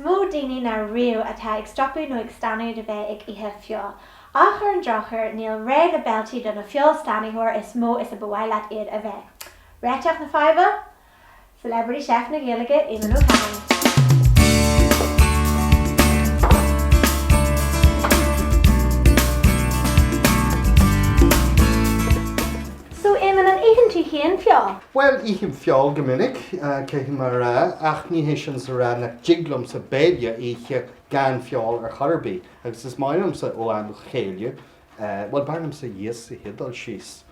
mó daoine na riú atá ag stopú nó ag stanú de bheith ag ihe fiol. Achar an drochar níl ré le beltí don na fiol stanúir is mó is a bhhaile iad a bheith. Réiteach na faibe? Celebrity chef na Gaeilge Éamonn Ó Catháin. So Éamonn, an éitheann tú chéan fiol? Well, íthim fiol go minic, céithim mar ach ní héisian sa rá na jiglum sa béide íche gan fiol ar charbí. Agus is mailam sa ó an chéile, well barnam sa dhéas sa hidal síos.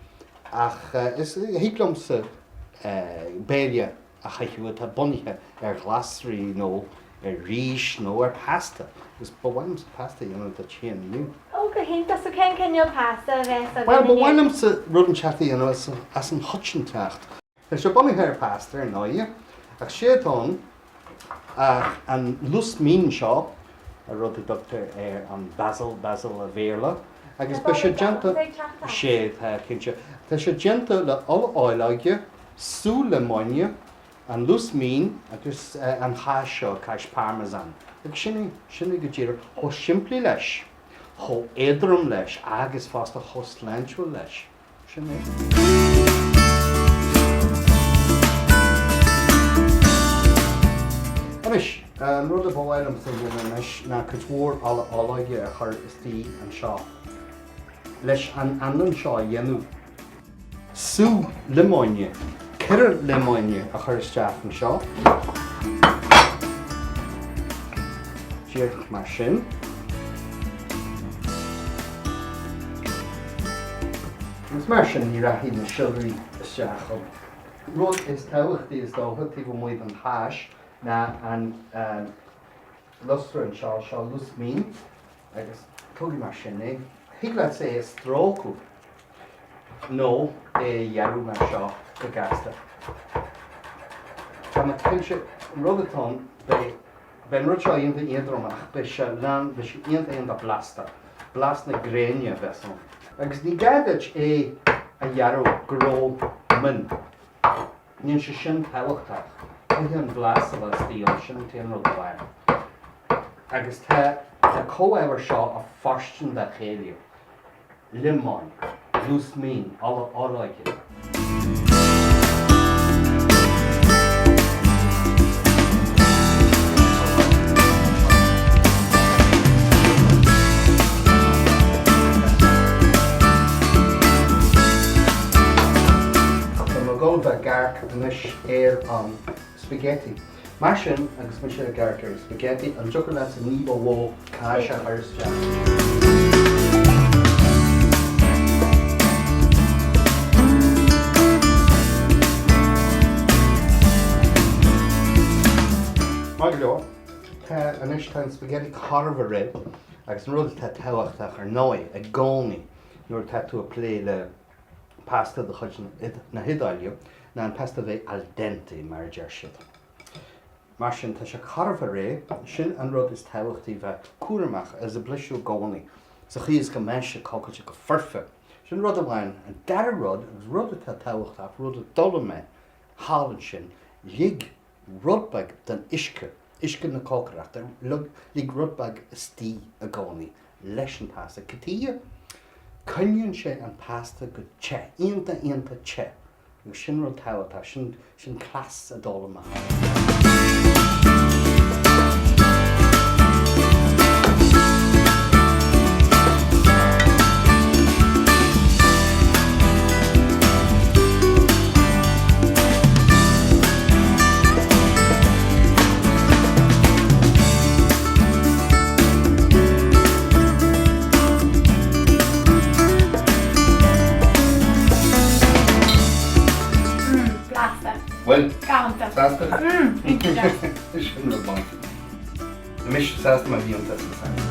Ach is higlum sa béide a chaichiú a bunithe ar glasrí nó ar rís nó ar pasta. Gus bhhaim sa pasta dhéanam a chéan nniu. Ó go hénta so cén cinneal pasta bheith a Well, bhhaim sa rudan chatí as an hutsin techt. Is se bunithe ar pasta ar náide, ach séadán an lus mín seo a rud a doctor ar an basil a bhéarla, agus be sé genta séad cinse. Tá sé genta le all áileige, sú le moine, an lus mín agus an chás seo cais parmesan. Agus sinna go ddíar ó siimplí leis, ó éadrom leis agus fásta ó sláintúil leis. Sinna. Amis, an rud a bhhailm sa bhfuil meis na cutmhór álaige a chur istí an seo. Leis an annan seo dhéanú. Sú limóine, cir limóine a chur isteach an seo. Díirch mar sin. Is mar sin ní raithí na siúlaí isteach. Rud is táhachtaí is dótha tí go muid an háis na an lustra an seo lus mín agus tugaí mar sin é. Hiag le sé is strócú nó é dhearú mar seo go gasta. Tá na cinse rudatón ben rud seo ionta iadromach be se lean be se ionta blasta na gréine bhesan. Agus ní gaiideid é a dhearú gró min. Níl se sin táhachtach. Tá an blasta le stíl sin tíon rud bhain. Agus tá cóhaibhar seo a farstin de chéile. Limón, lús mín, álaige. Golda garc mis an spaghetti. Mar sin agus mis a garc ar spaghetti an tugur le sa ní bhó cáise ar isteach. Mar go leor, tá an tá spaghetti carfa rib agus an rud tá táhachtach ar nói a gcónaí nuair tá tú a plé le pasta de chuid na hidáilú na an pasta bheith al dente mar deir siad. Mar sin tá sé carfa ré sin an rud is táhachtaí bheith cuaramach as a blisú gcónaí sa chios go meise cócailte go furfa. Sin rud amháin an dar rud agus rud atá táhachtach rud a dul me hálann sin lig rudbag den isce na cócaire lig rudbag istí a gcónaí leis an pasta catíe. Cynnion sé an pasta go che, ionta che. Agus sin rud táhatá sin clas a dul amach. Well, Ganta. Sasta? Is sin rud bhaint. Na mis sasta mar bhíonn